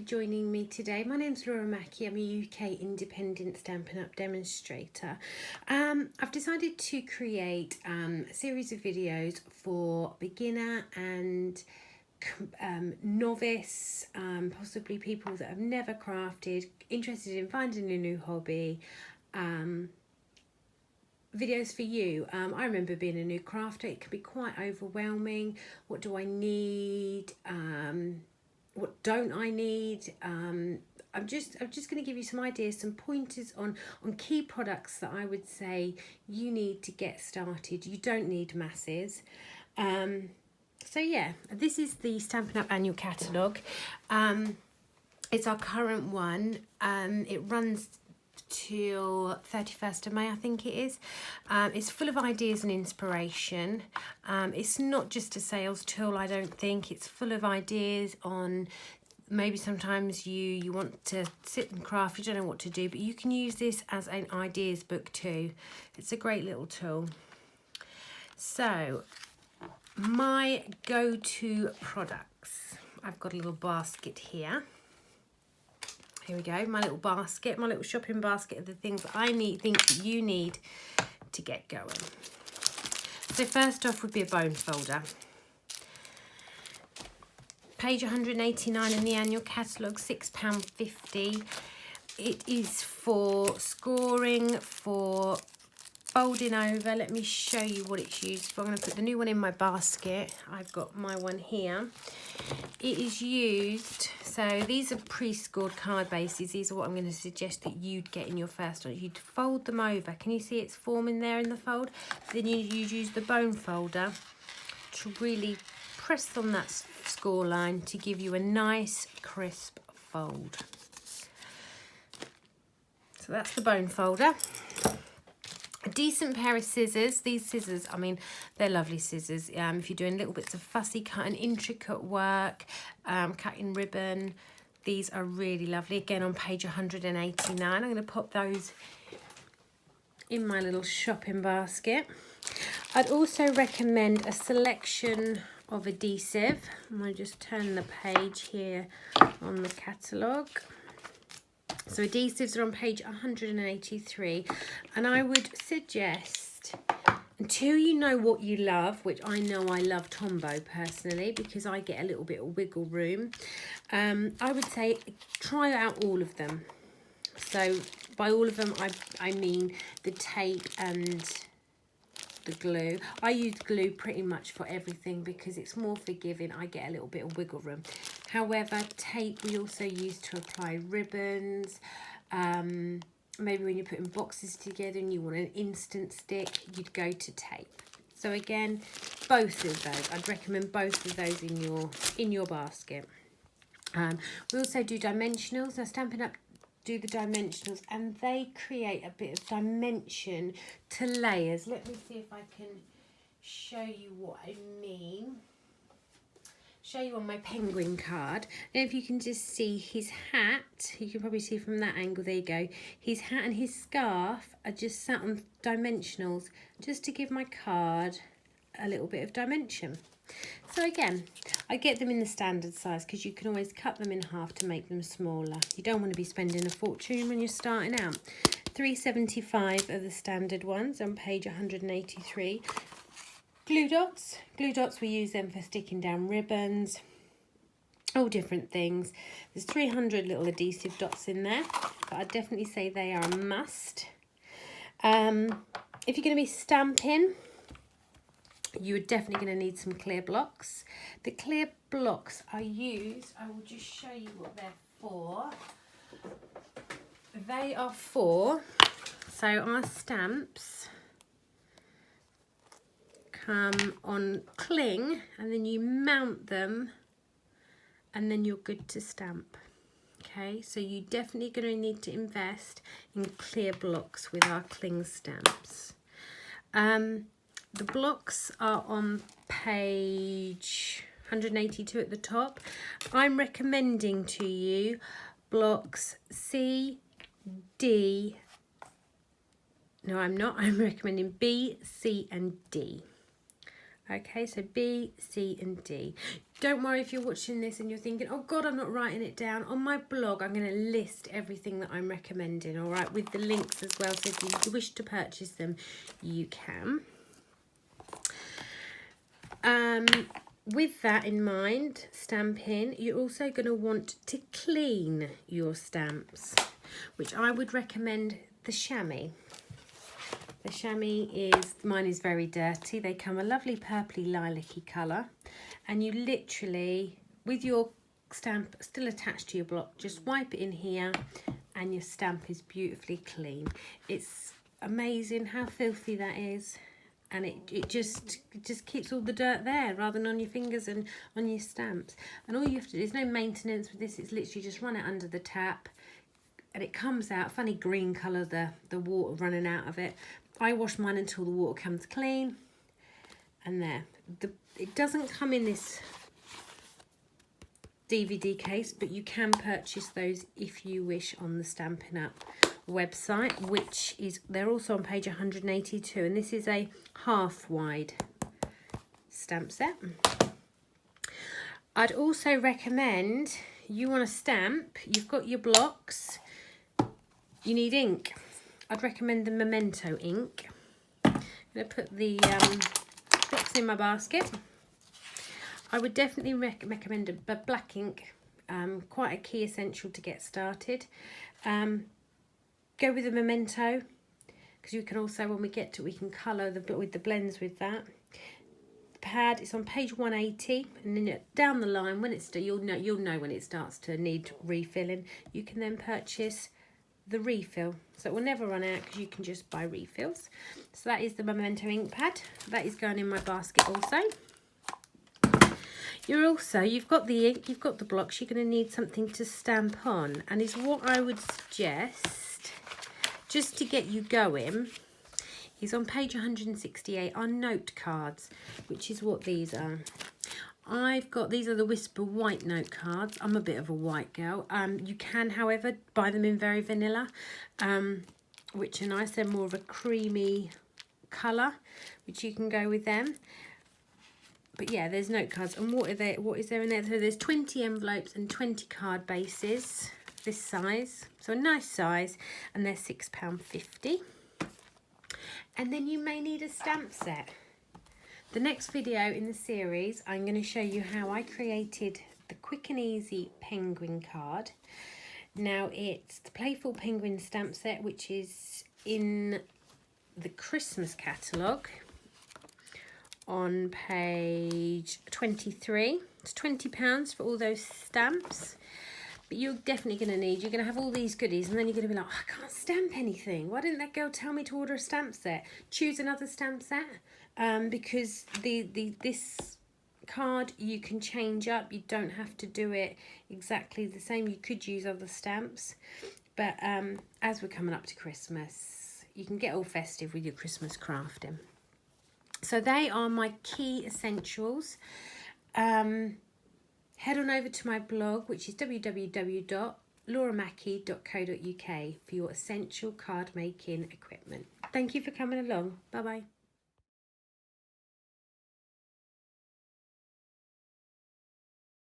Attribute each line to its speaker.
Speaker 1: joining me today. My name's Laura Mackie. I'm a UK independent Stampin' Up! Demonstrator. I've decided to create a series of videos for beginner and novice, possibly people that have never crafted, interested in finding a new hobby. Videos for you. I remember being a new crafter. It can be quite overwhelming. What do I need? What don't I need? I'm just going to give you some ideas, some pointers on key products that I would say you need to get started. You don't need masses. So yeah, this is the Stampin' Up! Annual Catalogue. It's our current one. It runs till 31st of May, I think it is. It's full of ideas and inspiration. It's not just a sales tool, I don't think. It's full of ideas on maybe sometimes you want to sit and craft, you don't know what to do, but you can use this as an ideas book too. It's a great little tool. So my go-to products. I've got a little basket here. Here we go, my little basket, my little shopping basket of the things that I think that you need to get going. So first off would be a bone folder. Page 189 in the annual catalogue, £6.50. It is for scoring, for folding over. Let me show you what it's used for. I'm going to put the new one in my basket. I've got my one here. It is used, so these are pre-scored card bases. These are what I'm going to suggest that you'd get in your first one. You'd fold them over. Can you see it's forming there in the fold? Then you'd use the bone folder to really press on that score line to give you a nice crisp fold. So that's the bone folder. A decent pair of scissors. These scissors, I mean, they're lovely scissors. If you're doing little bits of fussy cut and intricate work, cutting ribbon, these are really lovely. Again, on page 189. I'm going to pop those in my little shopping basket. I'd also recommend a selection of adhesive. I'm going to just turn the page here on the catalogue. So adhesives are on page 183, and I would suggest, until you know what you love, which I know I love Tombow personally because I get a little bit of wiggle room, I would say try out all of them. So by all of them I mean the tape and the glue. I use glue pretty much for everything because it's more forgiving. I get a little bit of wiggle room. However, tape we also use to apply ribbons. Maybe when you're putting boxes together and you want an instant stick, you'd go to tape. So again, both of those. I'd recommend both of those in your basket. We also do dimensionals. Now Stampin' Up! Do the dimensionals, and they create a bit of dimension to layers. Let me see if I can show you what I mean. Show you on my penguin card. And if you can just see his hat, you can probably see from that angle, there you go. His hat and his scarf are just sat on dimensionals just to give my card a little bit of dimension. So again, I get them in the standard size because you can always cut them in half to make them smaller. You don't want to be spending a fortune when you're starting out. £3.75 are the standard ones on page 183. Glue dots. Glue dots, we use them for sticking down ribbons, all different things. There's 300 little adhesive dots in there, but I'd definitely say they are a must. If you're going to be stamping, you're definitely going to need some clear blocks. The clear blocks I use, I will just show you what they're for. They are for, so our stamps come on cling and then you mount them and then you're good to stamp. Okay, so you're definitely going to need to invest in clear blocks with our cling stamps. The blocks are on page 182 at the top. I'm recommending to you blocks C, D. No, I'm not. I'm recommending B, C and D. Okay, so B, C and D. Don't worry if you're watching this and you're thinking, oh God, I'm not writing it down. On my blog, I'm going to list everything that I'm recommending, all right, with the links as well. So if you wish to purchase them, you can. With that in mind, stamping, you're also going to want to clean your stamps, which I would recommend the chamois. The chamois mine is very dirty. They come a lovely purpley lilac-y colour. And you literally, with your stamp still attached to your block, just wipe it in here and your stamp is beautifully clean. It's amazing how filthy that is. And it just keeps all the dirt there rather than on your fingers and on your stamps. And all you have to do, there's no maintenance with this. It's literally just run it under the tap. And it comes out, funny green colour, the water running out of it. I wash mine until the water comes clean. And there. It doesn't come in this DVD case, but you can purchase those if you wish on the Stampin' Up website, which is, they're also on page 182. And this is a half wide stamp set. I'd also recommend, you want to stamp, you've got your blocks, you need ink. I'd recommend the Memento ink. I'm going to put the blocks in my basket. I would definitely recommend a black ink, quite a key essential to get started. Go with the Memento, because you can also, when we get to it, we can colour with the blends with that. The pad, it's on page 180, and then down the line, when it's you'll know when it starts to need refilling. You can then purchase the refill, so it will never run out because you can just buy refills. So that is the Memento ink pad. That is going in my basket also. You've got the ink, you've got the blocks, you're going to need something to stamp on, and is what I would suggest, just to get you going, is on page 168 are note cards, which is what these are. These are the Whisper white note cards. I'm a bit of a white girl. You can, however, buy them in very vanilla, which are nice. They're more of a creamy colour, which you can go with them. But yeah, there's note cards. And what is there in there? So there's 20 envelopes and 20 card bases, this size. So a nice size, and they're £6.50. And then you may need a stamp set. The next video in the series, I'm going to show you how I created the Quick and Easy Penguin card. Now, it's the Playful Penguin stamp set, which is in the Christmas catalogue on page 23. It's £20 for all those stamps. But you're definitely going to you're going to have all these goodies, and then you're going to be like, oh, I can't stamp anything. Why didn't that girl tell me to order a stamp set? Choose another stamp set, because this card you can change up. You don't have to do it exactly the same. You could use other stamps, but as we're coming up to Christmas, you can get all festive with your Christmas crafting. So they are my key essentials. Head on over to my blog, which is www.lauramackie.co.uk for your essential card making equipment. Thank you for coming along. Bye bye.